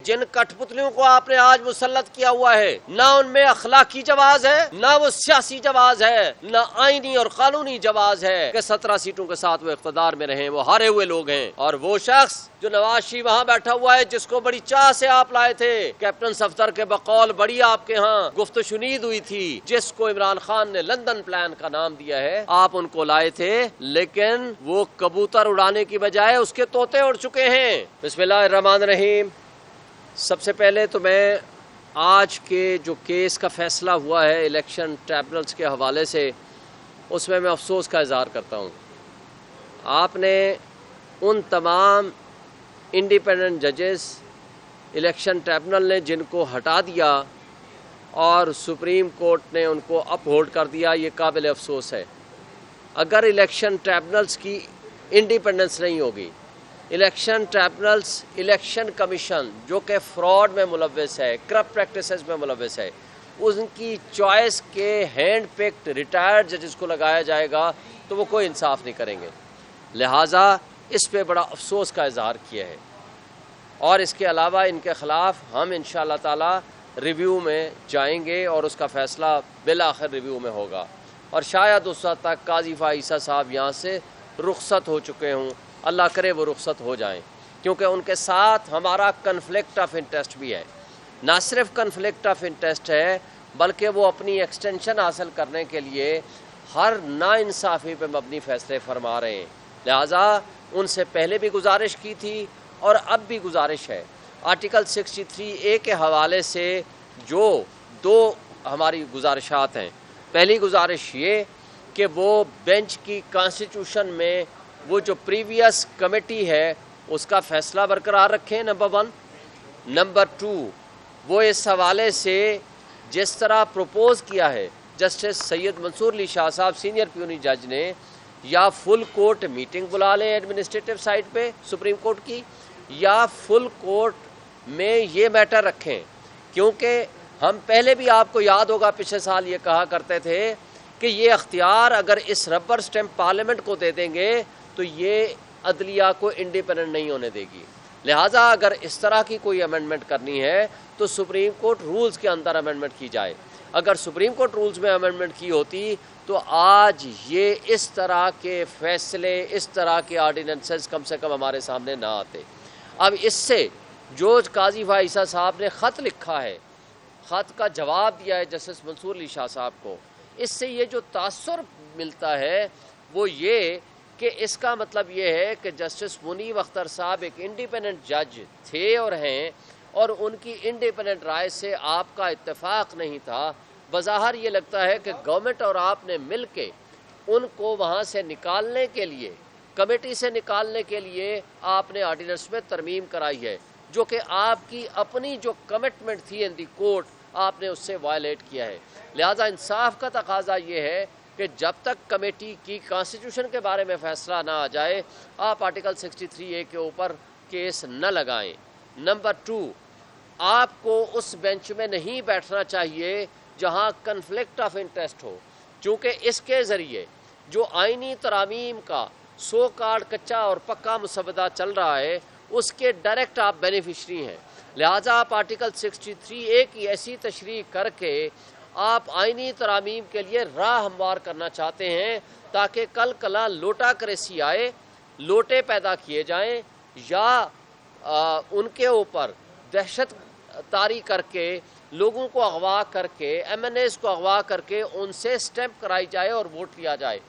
جن کٹھ کو آپ نے آج مسلط کیا ہوا ہے، نہ ان میں اخلاقی جواز ہے، نہ وہ سیاسی جواز ہے، نہ آئینی اور قانونی جواز ہے کہ 17 سیٹوں کے ساتھ وہ اقتدار میں رہیں، وہ ہارے ہوئے لوگ ہیں۔ اور وہ شخص جو نواز شریف وہاں بیٹھا ہوا ہے، جس کو بڑی چاہ سے آپ لائے تھے، کیپٹن صفدر کے بقول بڑی آپ کے ہاں گفت و شنید ہوئی تھی، جس کو عمران خان نے لندن پلان کا نام دیا ہے، آپ ان کو لائے تھے، لیکن وہ کبوتر اڑانے کی بجائے اس کے طوطے اڑ چکے ہیں۔ بسم اللہ الرحمن الرحیم۔ سب سے پہلے تو میں آج کے جو کیس کا فیصلہ ہوا ہے الیکشن ٹریبونلز کے حوالے سے، اس میں افسوس کا اظہار کرتا ہوں۔ آپ نے ان تمام انڈیپینڈنٹ ججز الیکشن ٹریبونل نے جن کو ہٹا دیا اور سپریم کورٹ نے ان کو اپ ہولڈ کر دیا، یہ قابل افسوس ہے۔ اگر الیکشن ٹریبونلز کی انڈیپینڈنس نہیں ہوگی، الیکشن ٹریبونلز الیکشن کمیشن جو کہ فراڈ میں ملوث ہے، کرپٹ پریکٹسز میں ملوث ہے، ان کی چوائس کے ہینڈ پکڈ ریٹائرڈ ججز کو لگایا جائے گا تو وہ کوئی انصاف نہیں کریں گے۔ لہٰذا اس پہ بڑا افسوس کا اظہار کیا ہے، اور اس کے علاوہ ان کے خلاف ہم انشاءاللہ تعالی ریویو میں جائیں گے اور اس کا فیصلہ بالآخر ریویو میں ہوگا، اور شاید اس وقت تک قاضی فائزہ صاحب یہاں سے رخصت ہو چکے ہوں، اللہ کرے وہ رخصت ہو جائیں، کیونکہ ان کے ساتھ ہمارا کنفلکٹ آف انٹرسٹ بھی ہے۔ نہ صرف کنفلکٹ آف انٹرسٹ ہے، بلکہ وہ اپنی ایکسٹینشن حاصل کرنے کے لیے ہر ناانصافی پہ مبنی فیصلے فرما رہے ہیں۔ لہٰذا ان سے پہلے بھی گزارش کی تھی اور اب بھی گزارش ہے، آرٹیکل 63A کے حوالے سے جو دو ہماری گزارشات ہیں۔ پہلی گزارش یہ کہ وہ بینچ کی کانسٹیٹیوشن میں وہ جو پریویس کمیٹی ہے اس کا فیصلہ برقرار رکھیں، نمبر 1۔ نمبر 2، وہ اس حوالے سے جس طرح پروپوز کیا ہے جسٹس سید منصور علی شاہ صاحب سینئر پیونی جج نے، یا فل کورٹ میٹنگ بلا لیں ایڈمنسٹریٹو سائٹ پہ سپریم کورٹ کی، یا فل کورٹ میں یہ میٹر رکھیں، کیونکہ ہم پہلے بھی آپ کو یاد ہوگا پچھلے سال یہ کہا کرتے تھے کہ یہ اختیار اگر اس ربر سٹیمپ پارلیمنٹ کو دے دیں گے تو یہ عدلیہ کو انڈیپینڈنٹ نہیں ہونے دے گی۔ لہٰذا اگر اس طرح کی کوئی امینڈمنٹ کرنی ہے تو سپریم کورٹ رولز کے اندر امینڈمنٹ کی جائے۔ اگر سپریم کورٹ رولز میں امینڈمنٹ کی ہوتی تو آج یہ اس طرح کے فیصلے، اس طرح کے آرڈیننسز کم سے کم ہمارے سامنے نہ آتے۔ اب اس سے جو قاضی فائزہ صاحب نے خط لکھا ہے، خط کا جواب دیا ہے جسٹس منصور علی شاہ صاحب کو، اس سے یہ جو تاثر ملتا ہے وہ یہ کہ اس کا مطلب یہ ہے کہ جسٹس منیب اختر صاحب ایک انڈیپینڈنٹ جج تھے اور ہیں، اور ان کی انڈیپینڈنٹ رائے سے آپ کا اتفاق نہیں تھا۔ بظاہر یہ لگتا ہے کہ گورنمنٹ اور آپ نے مل کے ان کو وہاں سے نکالنے کے لیے، کمیٹی سے نکالنے کے لیے آپ نے آرڈیننس میں ترمیم کرائی ہے، جو کہ آپ کی اپنی جو کمٹمنٹ تھی ان دی کورٹ، آپ نے اس سے وائلیٹ کیا ہے۔ لہذا انصاف کا تقاضا یہ ہے کہ جب تک کمیٹی کی کانسٹیٹیوشن کے بارے میں فیصلہ نہ آ جائے، آپ آرٹیکل 63A کے اوپر کیس نہ لگائیں۔ نمبر 2، آپ کو اس بینچ میں نہیں بیٹھنا چاہیے جہاں کنفلکٹ آف انٹرسٹ ہو، چونکہ اس کے ذریعے جو آئینی ترامیم کا سو کارڈ کچا اور پکا مسودہ چل رہا ہے اس کے ڈائریکٹ آپ بینیفیشری ہیں۔ لہٰذا آپ آرٹیکل 63A کی ایسی تشریح کر کے آپ آئینی ترامیم کے لیے راہ ہموار کرنا چاہتے ہیں تاکہ کل کلا لوٹا کریسی آئے، لوٹے پیدا کیے جائیں، یا ان کے اوپر دہشت طاری کر کے لوگوں کو اغوا کر کے، ایم این ایز کو اغوا کر کے ان سے سٹیمپ کرائی جائے اور ووٹ لیا جائے،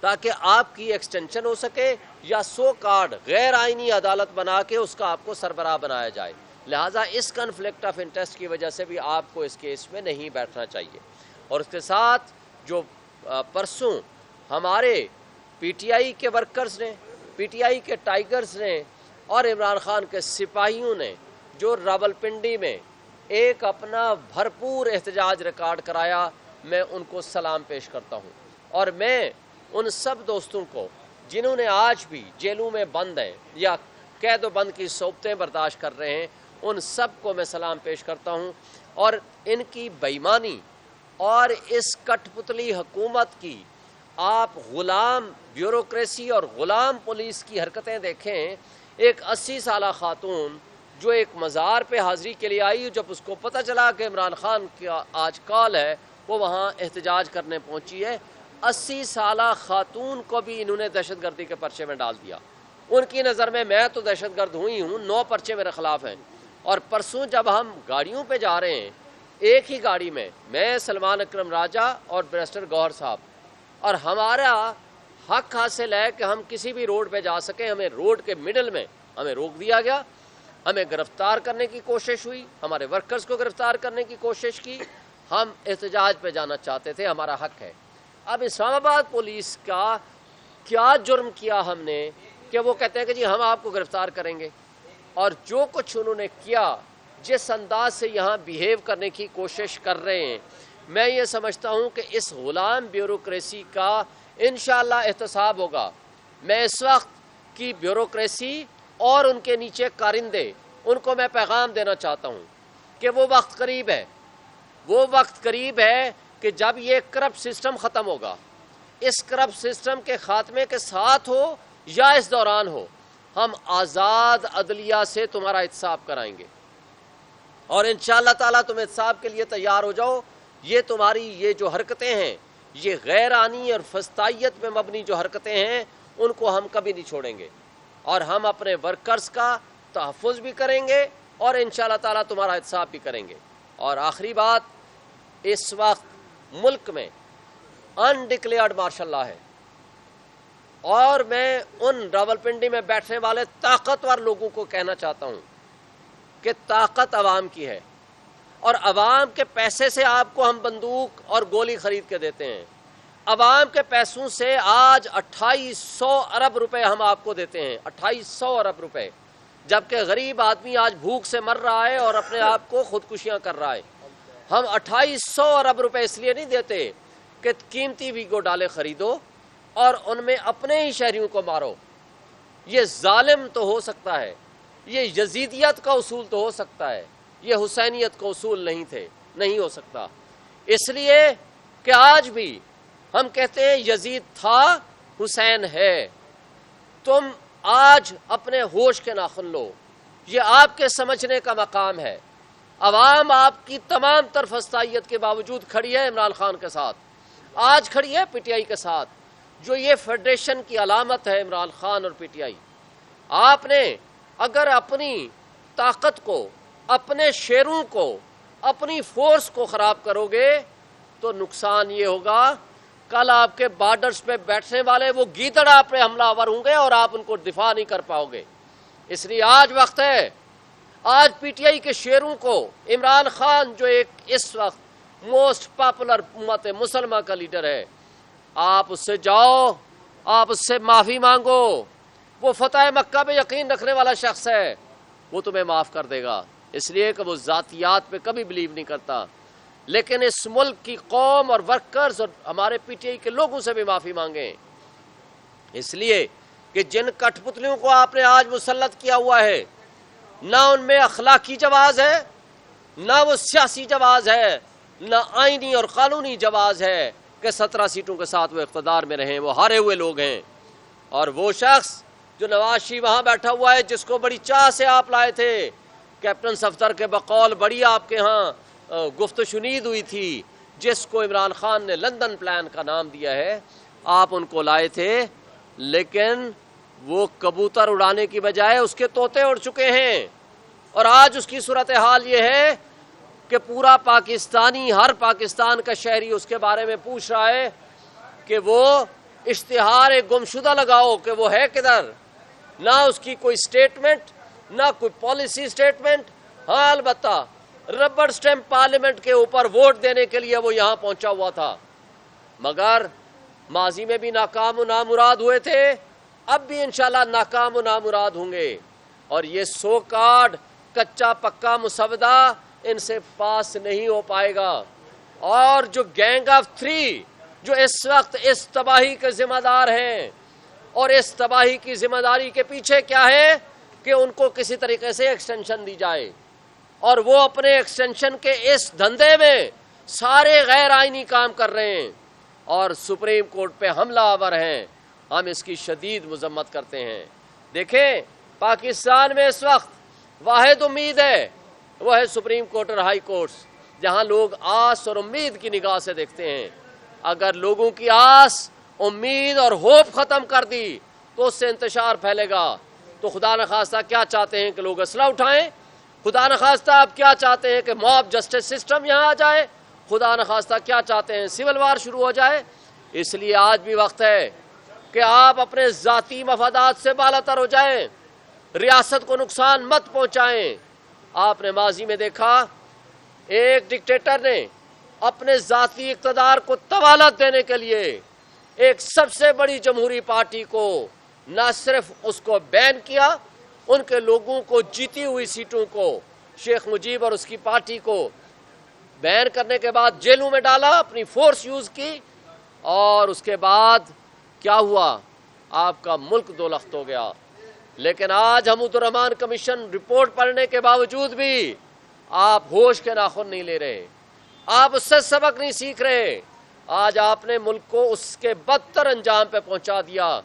تاکہ آپ کی ایکسٹینشن ہو سکے، یا سو کارڈ غیر آئینی عدالت بنا کے اس کا آپ کو سربراہ بنایا جائے۔ لہٰذا اس کنفلکٹ آف انٹرسٹ کی وجہ سے بھی آپ کو اس کیس میں نہیں بیٹھنا چاہیے۔ اور اس کے ساتھ جو پرسوں ہمارے پی ٹی آئی کے ورکرز نے، پی ٹی آئی کے ٹائیگرز نے اور عمران خان کے سپاہیوں نے جو راولپنڈی میں ایک اپنا بھرپور احتجاج ریکارڈ کرایا، میں ان کو سلام پیش کرتا ہوں، اور میں ان سب دوستوں کو جنہوں نے آج بھی جیلوں میں بند ہیں یا قید و بند کی صعوبتیں برداشت کر رہے ہیں، ان سب کو میں سلام پیش کرتا ہوں، اور ان کی بے ایمانی اور اس کٹ پتلی حکومت کی آپ غلام بیوروکریسی اور غلام پولیس کی حرکتیں دیکھیں۔ ایک 80 سالہ خاتون جو ایک مزار پہ حاضری کے لیے آئی، جب اس کو پتہ چلا کہ عمران خان کا آج کال ہے، وہ وہاں احتجاج کرنے پہنچی ہے۔ 80 سالہ خاتون کو بھی انہوں نے دہشت گردی کے پرچے میں ڈال دیا۔ ان کی نظر میں تو دہشت گرد ہوئی ہوں، 9 پرچے میرے خلاف ہیں۔ اور پرسوں جب ہم گاڑیوں پہ جا رہے ہیں، ایک ہی گاڑی میں سلمان اکرم راجہ اور بیرسٹر گوہر صاحب، اور ہمارا حق حاصل ہے کہ ہم کسی بھی روڈ پہ جا سکیں، ہمیں روڈ کے مڈل میں ہمیں روک دیا گیا، ہمیں گرفتار کرنے کی کوشش ہوئی، ہمارے ورکرز کو گرفتار کرنے کی کوشش کی۔ ہم احتجاج پہ جانا چاہتے تھے، ہمارا حق ہے۔ اب اسلام آباد پولیس کا کیا جرم کیا ہم نے کہ وہ کہتے ہیں کہ جی ہم آپ کو گرفتار کریں گے؟ اور جو کچھ انہوں نے کیا، جس انداز سے یہاں بیہیو کرنے کی کوشش کر رہے ہیں، میں یہ سمجھتا ہوں کہ اس غلام بیوروکریسی کا انشاءاللہ احتساب ہوگا۔ میں اس وقت کی بیوروکریسی اور ان کے نیچے کارندے، ان کو میں پیغام دینا چاہتا ہوں کہ وہ وقت قریب ہے، وہ وقت قریب ہے کہ جب یہ کرپٹ سسٹم ختم ہوگا، اس کرپٹ سسٹم کے خاتمے کے ساتھ ہو یا اس دوران ہو، ہم آزاد عدلیہ سے تمہارا احتساب کرائیں گے۔ اور انشاءاللہ تعالیٰ تم احتساب کے لیے تیار ہو جاؤ۔ یہ تمہاری یہ جو حرکتیں ہیں، یہ غیر آنی اور فسطائیت میں مبنی جو حرکتیں ہیں، ان کو ہم کبھی نہیں چھوڑیں گے، اور ہم اپنے ورکرز کا تحفظ بھی کریں گے اور انشاءاللہ تعالیٰ تمہارا احتساب بھی کریں گے۔ اور آخری بات، اس وقت ملک میں انڈکلیئرڈ مارشل لاء ہے، اور میں ان راولپنڈی میں بیٹھنے والے طاقتور لوگوں کو کہنا چاہتا ہوں کہ طاقت عوام کی ہے، اور عوام کے پیسے سے آپ کو ہم بندوق اور گولی خرید کے دیتے ہیں۔ عوام کے پیسوں سے آج 2800 ارب روپے ہم آپ کو دیتے ہیں، 2800 ارب روپے، جبکہ غریب آدمی آج بھوک سے مر رہا ہے اور اپنے آپ کو خودکشیاں کر رہا ہے۔ ہم 2800 ارب روپے اس لیے نہیں دیتے کہ قیمتی ویگو ڈالے خریدو اور ان میں اپنے ہی شہریوں کو مارو۔ یہ ظالم تو ہو سکتا ہے، یہ یزیدیت کا اصول تو ہو سکتا ہے، یہ حسینیت کا اصول نہیں ہو سکتا۔ اس لیے کہ آج بھی ہم کہتے ہیں یزید تھا، حسین ہے۔ تم آج اپنے ہوش کے ناخن لو، یہ آپ کے سمجھنے کا مقام ہے۔ عوام آپ کی تمام تر فسطائیت کے باوجود کھڑی ہے عمران خان کے ساتھ، آج کھڑی ہے پی ٹی آئی کے ساتھ، جو یہ فیڈریشن کی علامت ہے عمران خان اور پی ٹی آئی۔ آپ نے اگر اپنی طاقت کو، اپنے شیروں کو، اپنی فورس کو خراب کرو گے تو نقصان یہ ہوگا، کل آپ کے بارڈرز پہ بیٹھنے والے وہ گیدڑ آپ پہ حملہ آور ہوں گے اور آپ ان کو دفاع نہیں کر پاؤ گے۔ اس لیے آج وقت ہے، آج پی ٹی آئی کے شیروں کو، عمران خان جو ایک اس وقت موسٹ پاپولر امت مسلمہ کا لیڈر ہے، آپ اس سے جاؤ، آپ اس سے معافی مانگو۔ وہ فتح مکہ پہ یقین رکھنے والا شخص ہے، وہ تمہیں معاف کر دے گا، اس لیے کہ وہ ذاتیات پہ کبھی بلیو نہیں کرتا۔ لیکن اس ملک کی قوم اور ورکرز اور ہمارے پی ٹی آئی کے لوگوں سے بھی معافی مانگیں، اس لیے کہ جن کٹھ پتلیوں کو آپ نے آج مسلط کیا ہوا ہے، نہ ان میں اخلاقی جواز ہے، نہ وہ سیاسی جواز ہے، نہ آئینی اور قانونی جواز ہے کہ 17 سیٹوں کے ساتھ وہ اقتدار میں رہیں۔ وہ ہارے ہوئے لوگ ہیں۔ اور وہ شخص جو نواز شریف وہاں بیٹھا ہوا ہے، جس کو بڑی چاہ سے آپ لائے تھے، کیپٹن صفدر کے بقول بڑی آپ کے ہاں گفت و شنید ہوئی تھی، جس کو عمران خان نے لندن پلان کا نام دیا ہے، آپ ان کو لائے تھے، لیکن وہ کبوتر اڑانے کی بجائے اس کے طوطے اڑ چکے ہیں۔ اور آج اس کی صورتحال یہ ہے کہ پورا پاکستانی، ہر پاکستان کا شہری اس کے بارے میں پوچھ رہا ہے کہ وہ اشتہار گمشدہ لگاؤ کہ وہ ہے کدھر۔ نہ اس کی کوئی سٹیٹمنٹ، نہ کوئی پالیسی سٹیٹمنٹ۔ ہاں البتہ ربڑ سٹیمپ پارلیمنٹ کے اوپر ووٹ دینے کے لیے وہ یہاں پہنچا ہوا تھا، مگر ماضی میں بھی ناکام و نامراد ہوئے تھے، اب بھی انشاءاللہ ناکام و نامراد ہوں گے۔ اور یہ سو کارڈ کچا پکا مسودہ ان سے پاس نہیں ہو پائے گا۔ اور جو گینگ آف 3 جو اس وقت اس تباہی کے ذمہ دار ہیں، اور اس تباہی کی ذمہ داری کے پیچھے کیا ہے کہ ان کو کسی طریقے سے ایکسٹینشن دی جائے، اور وہ اپنے ایکسٹینشن کے اس دھندے میں سارے غیر آئینی کام کر رہے ہیں اور سپریم کورٹ پہ حملہ آور ہیں۔ ہم اس کی شدید مذمت کرتے ہیں۔ دیکھیں پاکستان میں اس وقت واحد امید ہے وہ ہے سپریم کورٹ اور ہائی کورٹس، جہاں لوگ آس اور امید کی نگاہ سے دیکھتے ہیں۔ اگر لوگوں کی آس، امید اور ہوپ ختم کر دی تو اس سے انتشار پھیلے گا۔ تو خدا نخواستہ کیا چاہتے ہیں کہ لوگ اسلحہ اٹھائیں؟ خدا نخواستہ آپ کیا چاہتے ہیں کہ موب جسٹس سسٹم یہاں آ جائے؟ خدا نخواستہ کیا چاہتے ہیں سول وار شروع ہو جائے؟ اس لیے آج بھی وقت ہے کہ آپ اپنے ذاتی مفادات سے بالاتر ہو جائیں، ریاست کو نقصان مت پہنچائیں۔ آپ نے ماضی میں دیکھا ایک ڈکٹیٹر نے اپنے ذاتی اقتدار کو طوالت دینے کے لیے ایک سب سے بڑی جمہوری پارٹی کو نہ صرف اس کو بین کیا، ان کے لوگوں کو جیتی ہوئی سیٹوں کو، شیخ مجیب اور اس کی پارٹی کو بین کرنے کے بعد جیلوں میں ڈالا، اپنی فورس یوز کی، اور اس کے بعد کیا ہوا؟ آپ کا ملک دو لخت ہو گیا۔ لیکن آج حمود الرحمان کمیشن رپورٹ پڑھنے کے باوجود بھی آپ ہوش کے ناخن نہیں لے رہے، آپ اس سے سبق نہیں سیکھ رہے۔ آج آپ نے ملک کو اس کے بدتر انجام پہ پہنچا دیا۔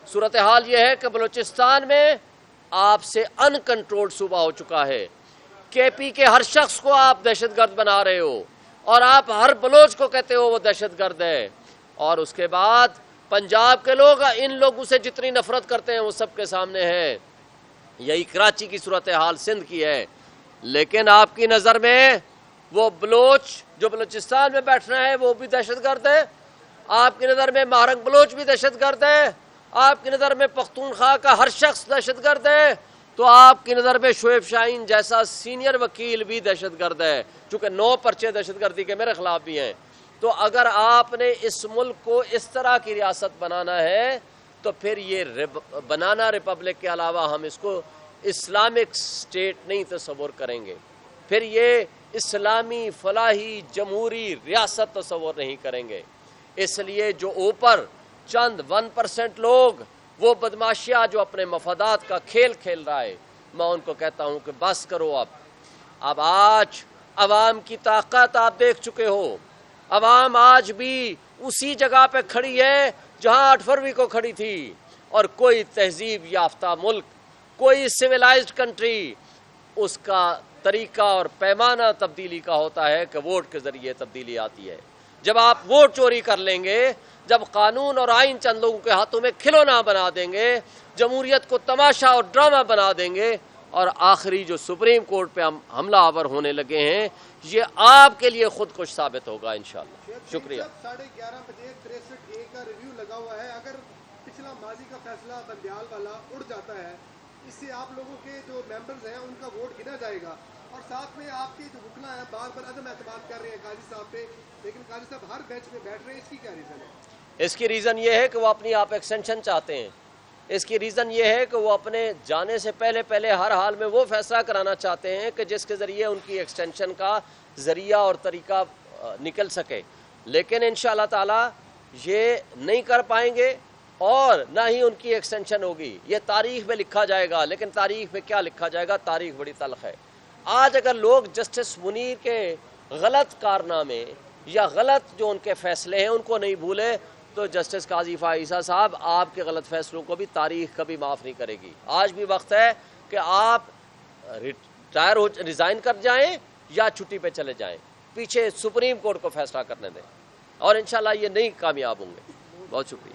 صورتحال یہ ہے کہ بلوچستان میں آپ سے ان کنٹرولڈ صوبہ ہو چکا ہے۔ کے پی کے ہر شخص کو آپ دہشت گرد بنا رہے ہو، اور آپ ہر بلوچ کو کہتے ہو وہ دہشت گرد ہے، اور اس کے بعد پنجاب کے لوگ ان لوگوں سے جتنی نفرت کرتے ہیں وہ سب کے سامنے ہے۔ یہی کراچی کی صورتحال سندھ کی ہے۔ لیکن آپ کی نظر میں وہ بلوچ جو بلوچستان میں بیٹھنا ہے وہ بھی دہشت گرد ہے، آپ کی نظر میں مہرنگ بلوچ بھی دہشت گرد ہے، آپ کی نظر میں پختونخوا کا ہر شخص دہشت گرد ہے، تو آپ کی نظر میں شعیب شاہین جیسا سینئر وکیل بھی دہشت گرد ہے، چونکہ 9 پرچے دہشت گردی کے میرے خلاف بھی ہیں۔ تو اگر آپ نے اس ملک کو اس طرح کی ریاست بنانا ہے تو پھر یہ بنانا ریپبلک کے علاوہ ہم اس کو اسلامک اسٹیٹ نہیں تصور کریں گے، پھر یہ اسلامی فلاحی جمہوری ریاست تصور نہیں کریں گے۔ اس لیے جو اوپر چند 1% لوگ وہ بدماشیاں جو اپنے مفادات کا کھیل کھیل رہا ہے، میں ان کو کہتا ہوں کہ بس کرو۔ اب آج عوام کی طاقت آپ دیکھ چکے ہو۔ عوام آج بھی اسی جگہ پہ کھڑی ہے جہاں 8 فروری کو کھڑی تھی، اور کوئی تہذیب یافتہ ملک، کوئی سویلائزڈ کنٹری، اس کا طریقہ اور پیمانہ تبدیلی کا ہوتا ہے کہ ووٹ کے ذریعے تبدیلی آتی ہے۔ جب آپ ووٹ چوری کر لیں گے، جب قانون اور آئین چند لوگوں کے ہاتھوں میں کھلونا بنا دیں گے، جمہوریت کو تماشا اور ڈرامہ بنا دیں گے، اور آخری جو سپریم کورٹ پہ ہم حملہ آور ہونے لگے ہیں، یہ آپ کے لیے خود کش ثابت ہوگا انشاءاللہ۔ شکریہ۔ 11:30 بجے 63A کا ریویو لگا ہوا ہے، اگر پچھلا ماضی کا فیصلہ بندیال والا اڑ جاتا ہے، اس سے آپ لوگوں کے جو ممبرز ہیں ان کا ووٹ گنا جائے گا، اور ساتھ میں آپ کے جو رکنا ہے بار بار عدم اعتماد کر رہے ہیں قاضی صاحب پہ، لیکن قاضی صاحب ہر بینچ پہ بیٹھ رہے ہیں، اس کی کیا ریزن ہے؟ اس کی ریزن یہ ہے کہ وہ اپنی آپ ایکسٹینشن چاہتے ہیں۔ اس کی ریزن یہ ہے کہ وہ اپنے جانے سے پہلے ہر حال میں وہ فیصلہ کرانا چاہتے ہیں کہ جس کے ذریعے ان کی ایکسٹینشن کا ذریعہ اور طریقہ نکل سکے، لیکن انشاءاللہ تعالی یہ نہیں کر پائیں گے، اور نہ ہی ان کی ایکسٹینشن ہوگی۔ یہ تاریخ میں لکھا جائے گا، لیکن تاریخ میں کیا لکھا جائے گا؟ تاریخ بڑی تلخ ہے۔ آج اگر لوگ جسٹس منیر کے غلط کارنامے یا غلط جو ان کے فیصلے ہیں ان کو نہیں بھولے، تو جسٹس قاضی فائزہ صاحب آپ کے غلط فیصلوں کو بھی تاریخ کبھی معاف نہیں کرے گی۔ آج بھی وقت ہے کہ آپ ریزائن کر جائیں یا چھٹی پہ چلے جائیں، پیچھے سپریم کورٹ کو فیصلہ کرنے دیں، اور انشاءاللہ یہ نہیں کامیاب ہوں گے۔ بہت شکریہ۔